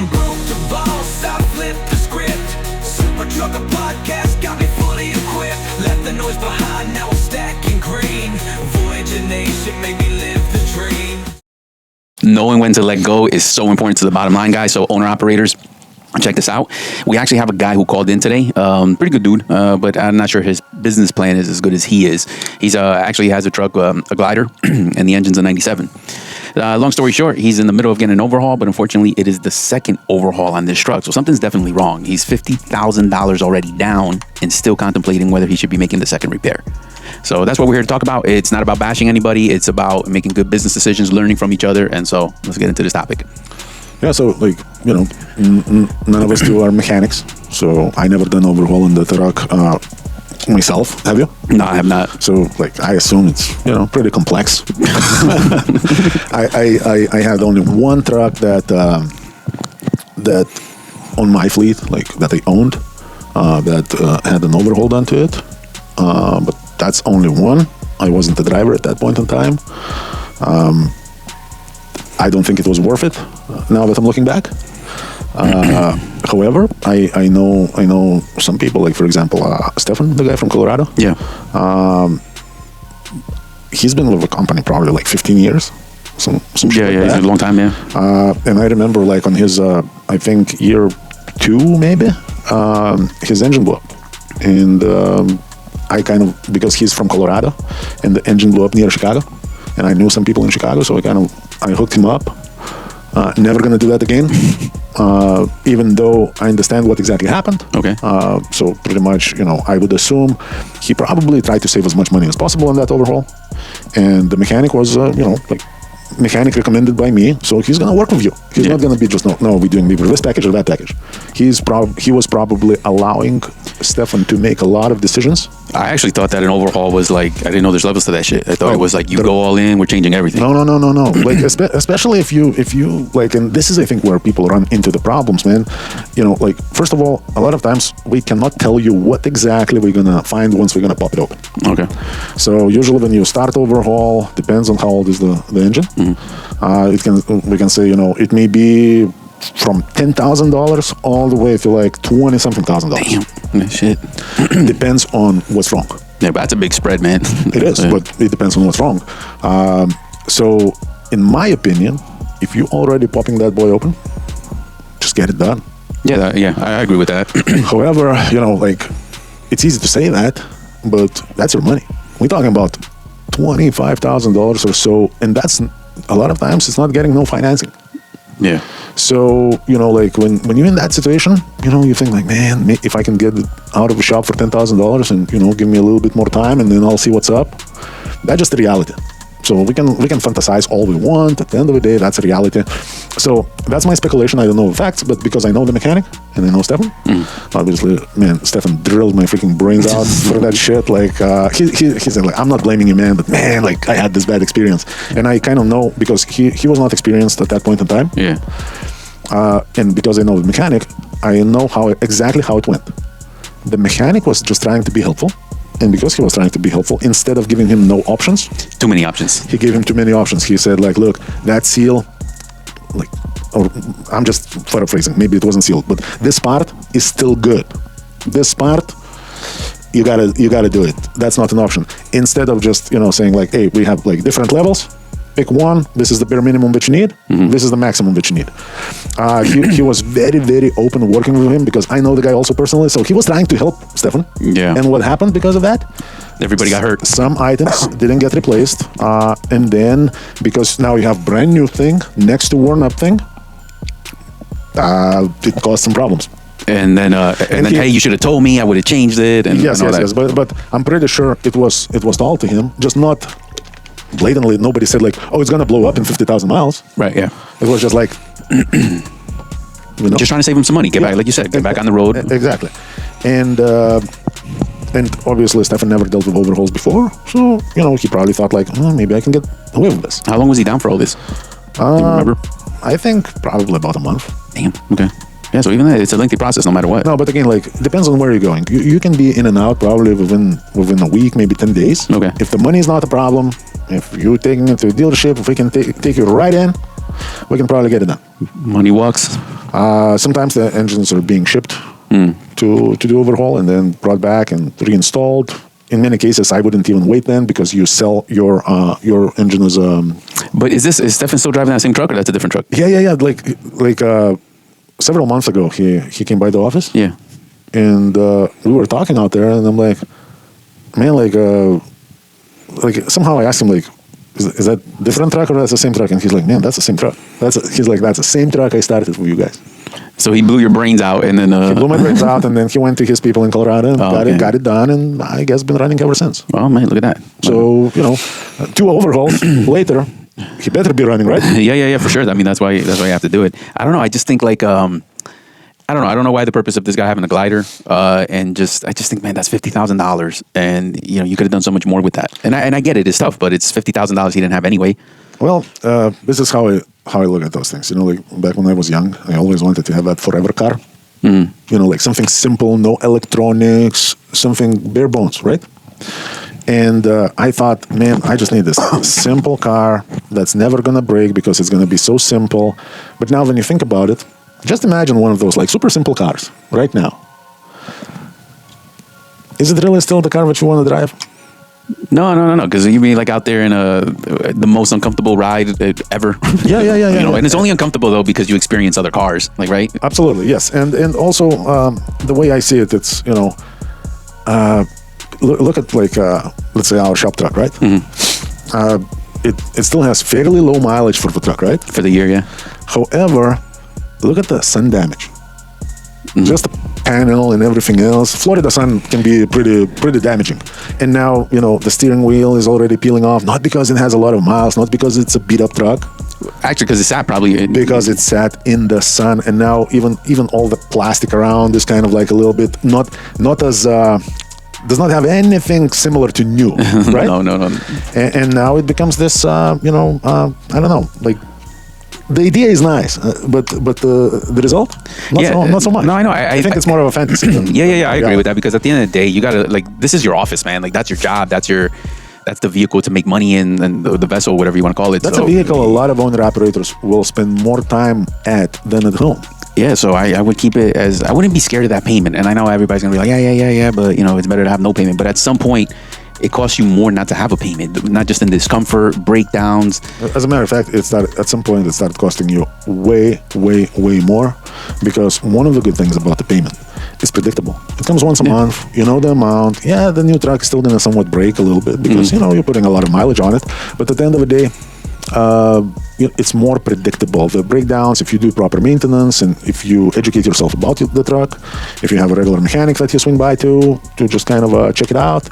I'm broke the boss, I flipped the script. Super Trucker Podcast got me fully equipped. Left the noise behind, now I'm stacking green. Voyager Nation made me live the dream. Knowing when to let go is so important to the bottom line, guys. So owner-operators, check this out. We actually have a guy who called in today. Pretty good dude, but I'm not sure his business plan is as good as he is. He's actually has a truck, a glider, and the engine's a 97. Long story short, he's in the middle of getting an overhaul, but unfortunately, it is the second overhaul on this truck. So something's definitely wrong. He's $50,000 already down and still contemplating whether he should be making the second repair. So that's what we're here to talk about. It's not about bashing anybody. It's about making good business decisions, learning from each other. And so let's get into this topic. Yeah, so like, you know, none of us two are mechanics. So I never done overhaul in the truck myself. Have you? No, I have not. So like, I assume it's, you know, pretty complex. I had only one truck that on my fleet, like that I owned, that had an overhaul done to it. But that's only one. I wasn't the driver at that point in time. I don't think it was worth it now that I'm looking back. However, I know some people, like for example, Stefan, the guy from Colorado. Yeah. He's been with the company probably like 15 years. Some shit Yeah, like yeah, that. it's a long time, yeah. And I remember like on his, I think year 2 maybe, his engine blew up. And I kind of, because he's from Colorado and the engine blew up near Chicago, and I knew some people in Chicago, so I hooked him up. Never gonna do that again, even though I understand what exactly happened. Okay. So pretty much, you know, I would assume he probably tried to save as much money as possible on that overhaul, and the mechanic was, you know, like mechanic recommended by me, so he's gonna work with you. He's not gonna be just no, we're doing either this package or that package. He was probably allowing Stefan to make a lot of decisions. I actually thought that an overhaul was like, I didn't know there's levels to that shit. I thought it was like, you go all in, we're changing everything. No. Like, especially if you like, and this is, I think, where people run into the problems, man. You know, like, first of all, a lot of times we cannot tell you what exactly we're gonna find once we're gonna pop it open. Okay. So usually when you start overhaul, depends on how old is the engine. Mm-hmm. We can say, you know, it may be from $10,000 all the way to like $20,000. Damn, shit. Depends on what's wrong. Yeah, but that's a big spread, man. It is, but it depends on what's wrong. So, in my opinion, if you already popping that boy open, just get it done. Yeah, I agree with that. However, you know, like, it's easy to say that, but that's your money. We're talking about $25,000 or so, and that's a lot of times it's not getting no financing. Yeah. So, you know, like when you're in that situation, you know, you think like, man, if I can get it out of the shop for $10,000 and, you know, give me a little bit more time and then I'll see what's up. That's just the reality. So we can fantasize all we want. At the end of the day, that's a reality. So that's my speculation. I don't know the facts, but because I know the mechanic and I know Stefan, obviously, man, Stefan drilled my freaking brains out for that shit. Like, he said, like, I'm not blaming you, man, but man, like, I had this bad experience. And I kind of know because he was not experienced at that point in time. Yeah. And because I know the mechanic, I know exactly how it went. The mechanic was just trying to be helpful. And because he was trying to be helpful, instead of giving him no options, Too many options. he gave him too many options. He said, like, look, that seal, like, or I'm just paraphrasing, maybe it wasn't sealed, but this part is still good. This part, you gotta do it. That's not an option. Instead of just, you know, saying like, hey, we have like different levels. Pick one. This is the bare minimum that you need. This is the maximum that you need. He was very, very open working with him because I know the guy also personally. So he was trying to help Stefan. Yeah. And what happened because of that? Everybody got hurt. Some items didn't get replaced. And then because now you have brand new thing next to worn up thing, it caused some problems. And then hey, you should have told me. I would have changed it. And Yes. But I'm pretty sure it was told to him, just not blatantly. Nobody said like, oh, it's gonna blow up in 50,000 miles. Right. Yeah. It was just like, you know, Just trying to save him some money. Get back, like you said, get back on the road. Exactly. And obviously Stefan never dealt with overhauls before, so you know he probably thought like, maybe I can get away with this. How long was he down for all this? Do you remember? I think probably about a month. Damn. Okay. Yeah. So even that, it's a lengthy process, no matter what. No, but again, like depends on where you're going. You can be in and out probably within a week, maybe 10 days. Okay. If the money is not a problem, if you're taking it to a dealership, if we can take you right in, we can probably get it done. Money walks. Sometimes the engines are being shipped to do overhaul and then brought back and reinstalled. In many cases, I wouldn't even wait then because you sell your engine as a. But is Stefan still driving that same truck, or that's a different truck? Yeah. Like several months ago, he came by the office. Yeah. And we were talking out there, and I'm like, man, like somehow I asked him, like, is that different truck or that's the same truck? And he's like, man, that's the same truck. He's like, that's the same truck I started with you guys. So he blew your brains out, and then He blew my brains out, and then he went to his people in Colorado and got it done, and I guess been running ever since. Oh man, look at that. So 2 overhauls later, he better be running, right? Yeah, for sure. I mean, that's why you have to do it. I don't know. I just think like I don't know. I don't know why the purpose of this guy having a glider, and I just think, man, that's $50,000, and you could have done so much more with that. And I get it, it's tough, but it's $50,000 he didn't have anyway. Well, this is how I look at those things. Like back when I was young, I always wanted to have that forever car. Like something simple, no electronics, something bare bones, right? And I thought, man, I just need this simple car that's never gonna break because it's gonna be so simple. But now, when you think about it, just imagine one of those like super simple cars right now. Is it really still the car that you want to drive? No. Because you mean like out there in the most uncomfortable ride ever. Yeah. And it's only uncomfortable though because you experience other cars, like, right? Absolutely, yes. And also the way I see it, it's look at like let's say our shop truck, right? It still has fairly low mileage for the truck, right? For the year, yeah. However, look at the sun damage. Just the panel and everything else. Florida sun can be pretty damaging. And now, the steering wheel is already peeling off, not because it has a lot of miles, not because it's a beat up truck. Actually, because it sat probably because it sat in the sun, and now even all the plastic around is kind of like a little bit not as does not have anything similar to new, right? No. And now it becomes this, I don't know, like. The idea is nice, but the result, not so much. No, I know. I think it's more of a fantasy. Yeah. I agree with that, because at the end of the day, you gotta, like, this is your office, man. Like, that's your job. That's the vehicle to make money in, and the vessel, whatever you want to call it. That's a vehicle a lot of owner operators will spend more time at than at home. Yeah, so I would keep it as, I wouldn't be scared of that payment. And I know everybody's gonna be like, yeah, but it's better to have no payment. But at some point, it costs you more not to have a payment, not just in discomfort, breakdowns. As a matter of fact, at some point it started costing you way more, because one of the good things about the payment is predictable. It comes once a month, you know the amount. Yeah, the new truck is still going to somewhat break a little bit because, you're putting a lot of mileage on it. But at the end of the day, it's more predictable. The breakdowns, if you do proper maintenance and if you educate yourself about the truck, if you have a regular mechanic that you swing by to just kind of check it out,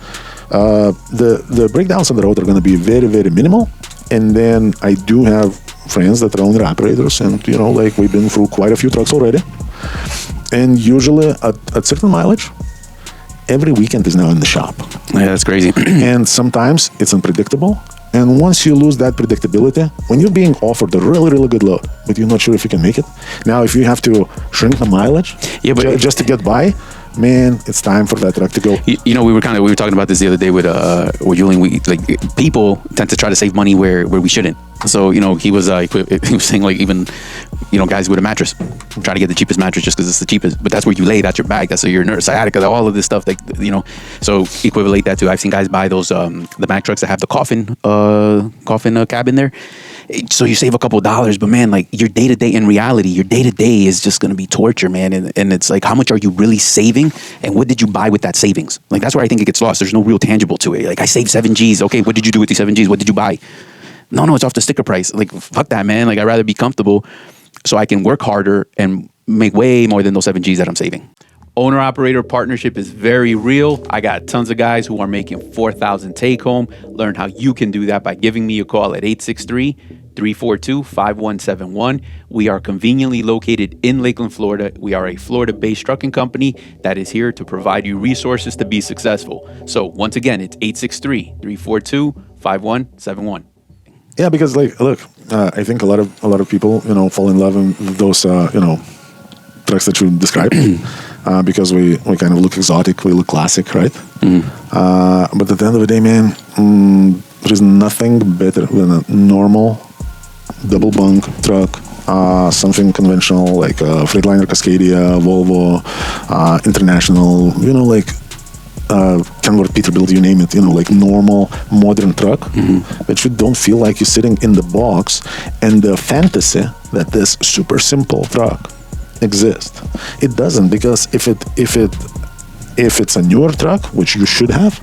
the breakdowns on the road are going to be very, very minimal. And then I do have friends that are owner operators, and we've been through quite a few trucks already. And usually at certain mileage, every weekend is now in the shop. Yeah, that's crazy. And sometimes it's unpredictable. And once you lose that predictability, when you're being offered a really, really good load, but you're not sure if you can make it, now if you have to shrink the mileage just to get by, man, it's time for that truck to go. We were talking about this the other day with Julian. People tend to try to save money where we shouldn't. So he was saying, like, even guys with a mattress try to get the cheapest mattress just because it's the cheapest, but that's where you lay, that's your bag, that's your nerve sciatica, all of this stuff, so equivalent that to, I've seen guys buy those the Mack trucks that have the coffin cab in there, so you save a couple of dollars, but man, like, your day-to-day in reality, your day-to-day is just going to be torture, man. And it's like, how much are you really saving, and what did you buy with that savings? Like, that's where I think it gets lost. There's no real tangible to it. Like, I saved 7 G's. Okay, what did you do with these 7 G's? What did you buy? No, it's off the sticker price. Like, fuck that, man. Like, I'd rather be comfortable so I can work harder and make way more than those 7 G's that I'm saving. Owner-operator partnership is very real. I got tons of guys who are making $4,000 take-home. Learn how you can do that by giving me a call at 863-342-5171. We are conveniently located in Lakeland, Florida. We are a Florida-based trucking company that is here to provide you resources to be successful. So once again, it's 863-342-5171. Yeah, because look, I think a lot of people, fall in love with those, trucks that you described, because we kind of look exotic, we look classic, right? But at the end of the day, man, there is nothing better than a normal double bunk truck something conventional like Freightliner, Cascadia, Volvo, International, like Kenworth, Peterbilt, you name it, like normal modern truck, that you don't feel like you're sitting in the box, and the fantasy that this super simple truck exists. It doesn't, because if it's a newer truck, which you should have,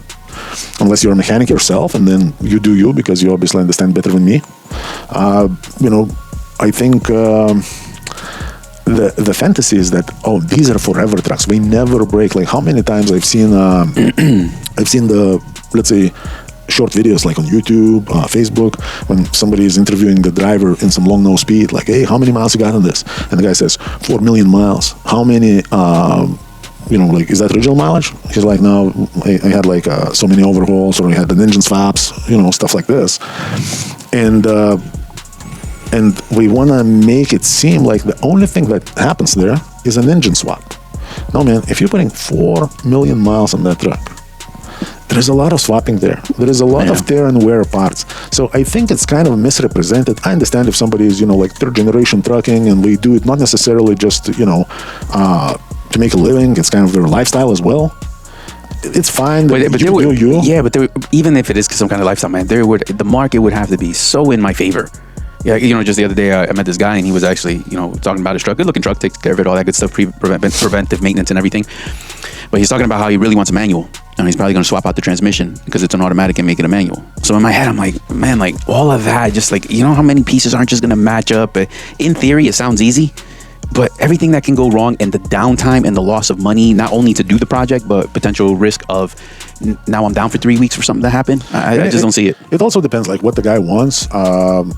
unless you're a mechanic yourself, and then you do you, because you obviously understand better than me. I think the fantasy is that, these are forever trucks. They never break. Like, how many times I've seen the, let's say, short videos like on YouTube, Facebook, when somebody is interviewing the driver in some long nose speed, like, hey, how many miles you got on this? And the guy says 4 million miles. How many? Like, is that original mileage? He's like, no, I had like so many overhauls, or I had an engine swaps, stuff like this. And we want to make it seem like the only thing that happens there is an engine swap. No, man, if you're putting 4 million miles on that truck, there's a lot of swapping there. There is a lot of tear and wear parts. So I think it's kind of misrepresented. I understand if somebody is, like third generation trucking, and we do it not necessarily just, to make a living. It's kind of their lifestyle as well. It's fine. But Yeah, but even if it is some kind of lifestyle, man, the market would have to be so in my favor. Yeah, just the other day I met this guy, and he was actually, talking about his truck. Good looking truck, takes care of it, all that good stuff, preventive maintenance and everything. But he's talking about how he really wants a manual, and he's probably going to swap out the transmission because it's an automatic and make it a manual. So in my head, I'm like, man, like all of that, just like, how many pieces aren't just going to match up? In theory, it sounds easy, but everything that can go wrong, and the downtime and the loss of money, not only to do the project, but potential risk of now I'm down for 3 weeks for something to happen. I just don't see it. It also depends like what the guy wants.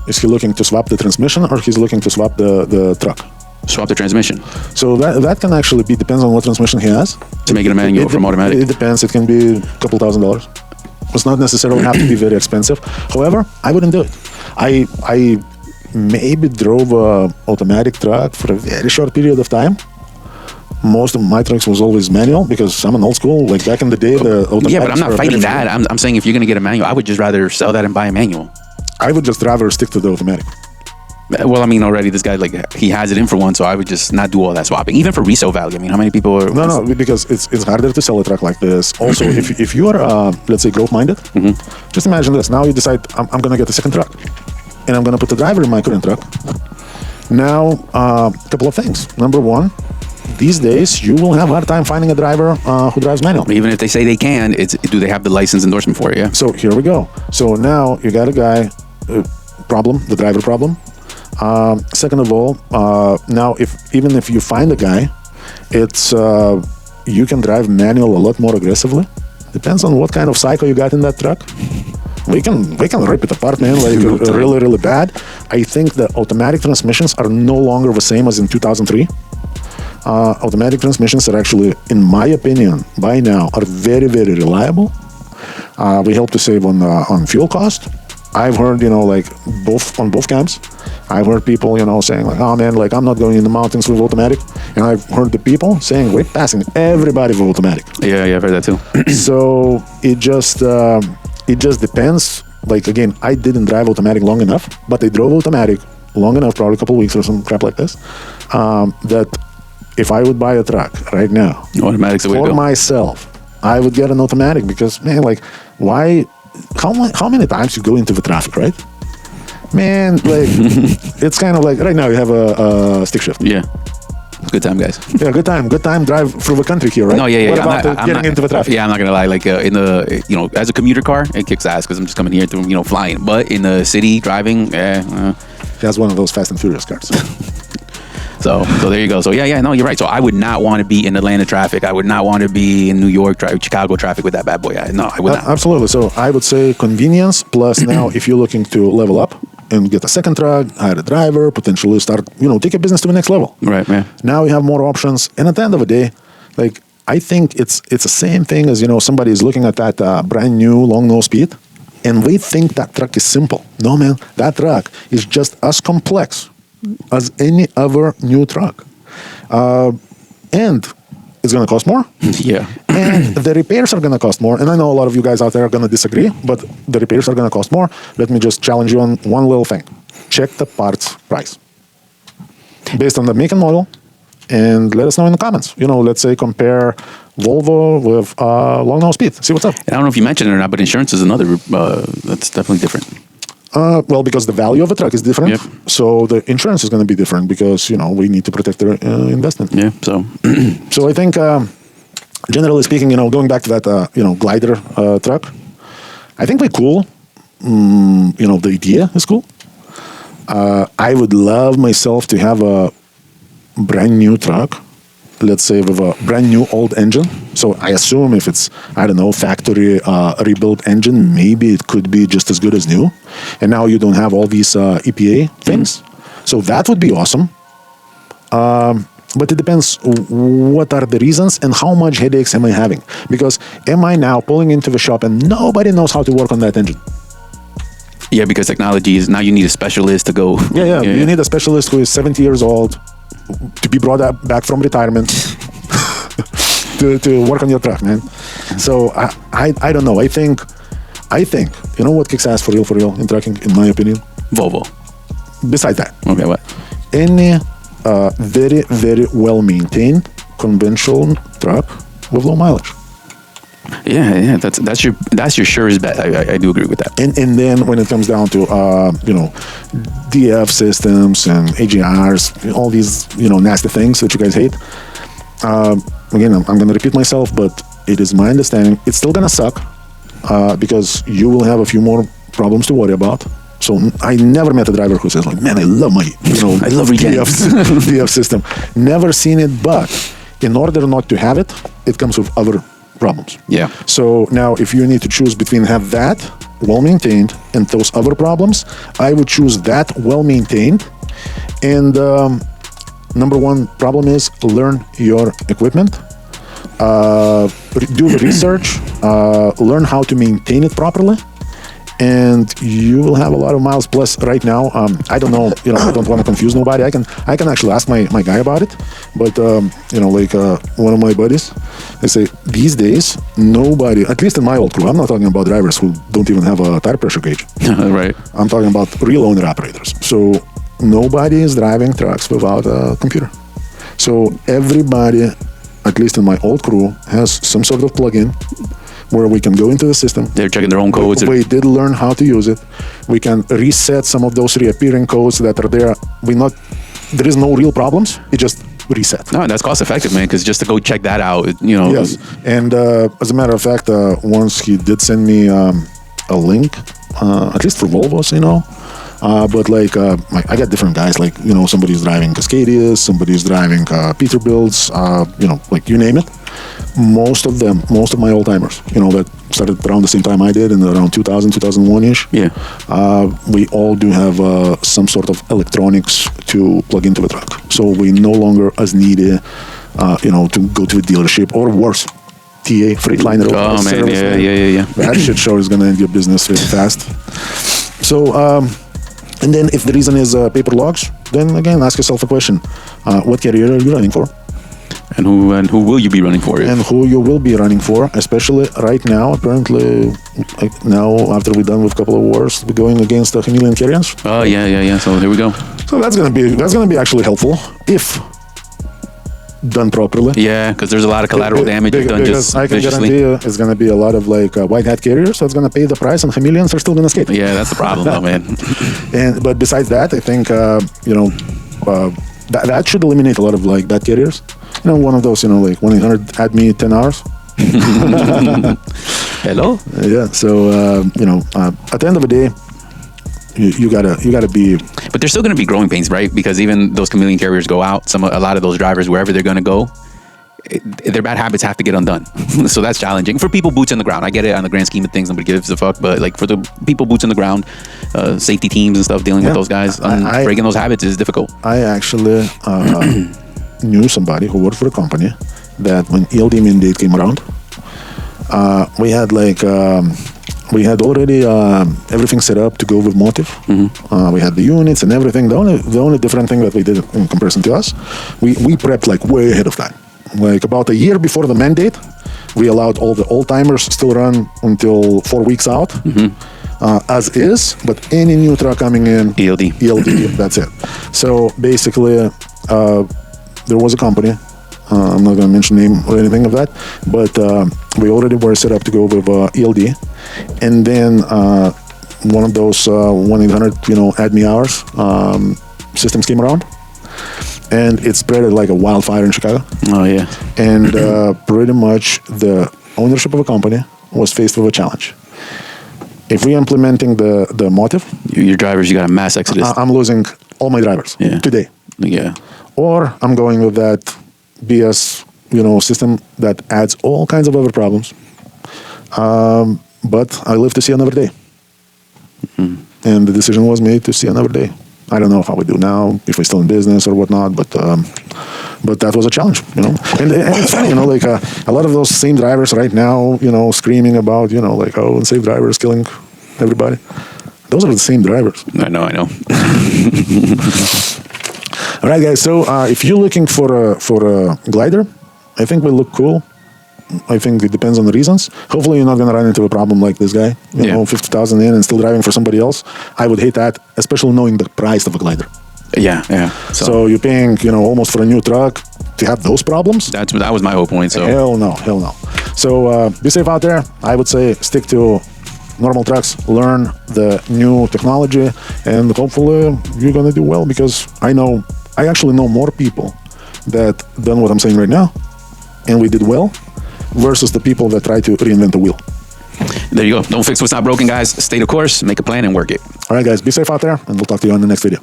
Is he looking to swap the transmission, or he's looking to swap the truck? Swap the transmission. So that can actually depends on what transmission he has. To make it a manual from automatic? It depends. It can be a couple $1,000s. It's not necessarily have to be very expensive. However, I wouldn't do it. I maybe drove a automatic truck for a very short period of time. Most of my trucks was always manual, because I'm an old school. Like back in the day, the automatic. Yeah, but I'm not fighting that. I'm saying if you're going to get a manual, I would just rather sell that and buy a manual. I would just rather stick to the automatic. Well, I mean, already this guy, like, he has it in for one, so I would just not do all that swapping, even for resale value. I mean, how many people are... No, because it's harder to sell a truck like this. Also, if you are, let's say, growth-minded, just imagine this. Now you decide, I'm going to get a second truck, and I'm going to put the driver in my current truck. Now, a couple of things. Number one, these days, you will have a hard time finding a driver who drives manual. Even if they say they can, do they have the license endorsement for it, yeah? So here we go. So now you got a guy, the driver problem. Second of all, now even if you find a guy, it's you can drive manual a lot more aggressively. Depends on what kind of cycle you got in that truck. We can rip it apart, man, like really, really bad. I think the automatic transmissions are no longer the same as in 2003. Automatic transmissions are actually, in my opinion, by now, are very, very reliable. We help to save on fuel cost. I've heard, like on both camps, I've heard people, saying like, oh man, like I'm not going in the mountains with automatic. And I've heard the people saying we're passing everybody with automatic. Yeah, I've heard that too. So it just depends. Like, again, I didn't drive automatic long enough, but I drove automatic long enough, probably a couple of weeks or some crap like this, that if I would buy a truck right now, automatic's the way to go. For myself, I would get an automatic, because, man, like, why... How many times you go into the traffic, right? Man, like, it's kind of like, right now you have a stick shift. Yeah. Good time, guys. Yeah, good time drive through the country here, right? No, yeah. What about getting into the traffic? Yeah, I'm not gonna lie. Like in the, as a commuter car, it kicks ass because I'm just coming here through, flying. But in the city driving, that's one of those Fast and Furious cars. So there you go. So yeah, no, you're right. So I would not want to be in Atlanta traffic. I would not want to be in New York Chicago traffic with that bad boy. No, I would not. Absolutely. So I would say convenience plus now if you're looking to level up and get a second truck, hire a driver, potentially start, take your business to the next level. Right, man. Now you have more options. And at the end of the day, like, I think it's the same thing as, somebody is looking at that brand new long nose speed and we think that truck is simple. No, man, that truck is just as complex as any other new truck. And it's going to cost more. Yeah. And the repairs are going to cost more. And I know a lot of you guys out there are going to disagree, but the repairs are going to cost more. Let me just challenge you on one little thing. Check the parts price. based on the make and model, and let us know in the comments. Let's say compare Volvo with long nose speed. See what's up. And I don't know if you mentioned it or not, but insurance is another that's definitely different. Well, because the value of a truck is different, Yep. so the insurance is going to be different because we need to protect the investment. Yeah. So So I think, generally speaking, going back to that, glider truck, I think we're cool. The idea is cool. I would love myself to have a brand new truck, let's say with a brand new old engine. So I assume if it's, I don't know, factory rebuilt engine, maybe it could be just as good as new. And now you don't have all these EPA things. So that would be awesome. But it depends what are the reasons and how much headaches am I having. Because am I now pulling into the shop and nobody knows how to work on that engine? yeah, because technology is now you need a specialist to go. Yeah. You need a specialist who is 70 years old to be brought back from retirement to work on your truck, man. So I don't know. I think what kicks ass for real in trucking, in my opinion? Volvo. Besides that, Okay, what? any very, very well maintained conventional truck with low mileage. Yeah. That's your surest bet. I do agree with that. And then when it comes down to DF systems and AGRs, all these nasty things that you guys hate. Again, I'm going to repeat myself, but it is my understanding it's still going to suck because you will have a few more problems to worry about. So I never met a driver who says like, man, I love my I love regen. DF system. Never seen it, but in order not to have it, it comes with other problems. Yeah. So now if you need to choose between have that well-maintained and those other problems, I would choose that well-maintained. And number one problem is learn your equipment, do the research, learn how to maintain it properly, and you will have a lot of miles. Plus, right now, I don't know, I don't want to confuse nobody. I can actually ask my guy about it, but one of my buddies, they say these days nobody, at least in my old crew, I'm not talking about drivers who don't even have a tire pressure gauge. Right. I'm talking about real owner operators. So nobody is driving trucks without a computer. So everybody, at least in my old crew, has some sort of plug-in where we can go into the system. They're checking their own codes. We did learn how to use it. We can reset some of those reappearing codes that are there. There is no real problems. It just reset. No, that's cost effective, man. Because just to go check that out, Yes, and as a matter of fact, once he did send me a link, at least for Volvos, but I got different guys. Somebody's driving Cascadias, somebody's driving Peterbilts, you name it. Most of my old timers, that started around the same time I did, in around 2000, 2001-ish. Yeah. We all do have some sort of electronics to plug into the truck. So we no longer as needy, to go to a dealership or worse, TA, Freightliner. Oh, man, yeah. That shit show is going to end your business very fast. So, and then if the reason is paper logs, then again, ask yourself a question. What carrier are you running for? And who will you be running for? And who you will be running for, especially right now. Apparently, now after we're done with a couple of wars, we're going against the chameleon carriers. Oh, yeah. So here we go. So that's gonna be actually helpful if done properly. Yeah, because there's a lot of collateral damage done just I can viciously. guarantee you it's gonna be a lot of white hat carriers, so it's gonna pay the price, and chameleons are still gonna escape. Yeah, that's the problem, though, man. But besides that, I think that should eliminate a lot of bad carriers. One of those, 1-800 add me 10 hours. Hello? Yeah. So at the end of the day, you gotta be. But there's still going to be growing pains, right? Because even those chameleon carriers go out. A lot of those drivers, wherever they're going to go, their bad habits have to get undone. So that's challenging for people boots on the ground. I get it on the grand scheme of things, nobody gives a fuck. But for the people boots on the ground, safety teams and stuff, dealing with those guys, breaking those habits is difficult. I actually knew somebody who worked for a company that when ELD mandate came around, we had already everything set up to go with Motive. Mm-hmm. We had the units and everything. The only different thing that we did in comparison to us, we prepped way ahead of time. About a year before the mandate, we allowed all the old timers still run until 4 weeks out. Mm-hmm. as is, but any new truck coming in, ELD. that's it. So basically, there was a company, I'm not going to mention name or anything of that, but we already were set up to go with ELD. And then one of those 1-800, add me hours systems came around, and it spread like a wildfire in Chicago. Oh, yeah. And pretty much the ownership of a company was faced with a challenge. If we're implementing the motive, Your drivers, you got a mass exodus. I'm losing all my drivers today. Yeah. Or I'm going with that BS, system that adds all kinds of other problems. But I live to see another day. And the decision was made to see another day. I don't know how we do now, if we're still in business or whatnot, but that was a challenge, And it's funny, like a lot of those same drivers right now, screaming about, like, oh, unsafe drivers killing everybody. Those are the same drivers. I know. All right, guys. So if you're looking for a glider, I think we look cool. I think it depends on the reasons. Hopefully, you're not going to run into a problem like this guy. 50,000 in and still driving for somebody else. I would hate that, especially knowing the price of a glider. Yeah. So you're paying, almost for a new truck to have those problems. That was my whole point. So hell no. So be safe out there. I would say stick to normal trucks, learn the new technology, and hopefully you're going to do well, because I actually know more people that done what I'm saying right now, and we did well, versus the people that try to reinvent the wheel. There you go. Don't fix what's not broken, guys. Stay the course, make a plan, and work it. All right, guys, be safe out there, and we'll talk to you on the next video.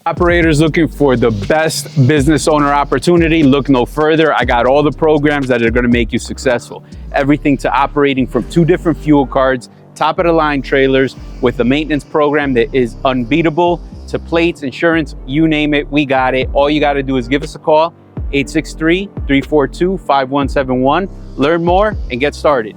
Operators looking for the best business owner opportunity, look no further. I got all the programs that are going to make you successful. Everything to operating from 2 different fuel cards, top of the line trailers with a maintenance program that is unbeatable, to plates, insurance, you name it, we got it. All you got to do is give us a call, 863-342-5171. Learn more and get started.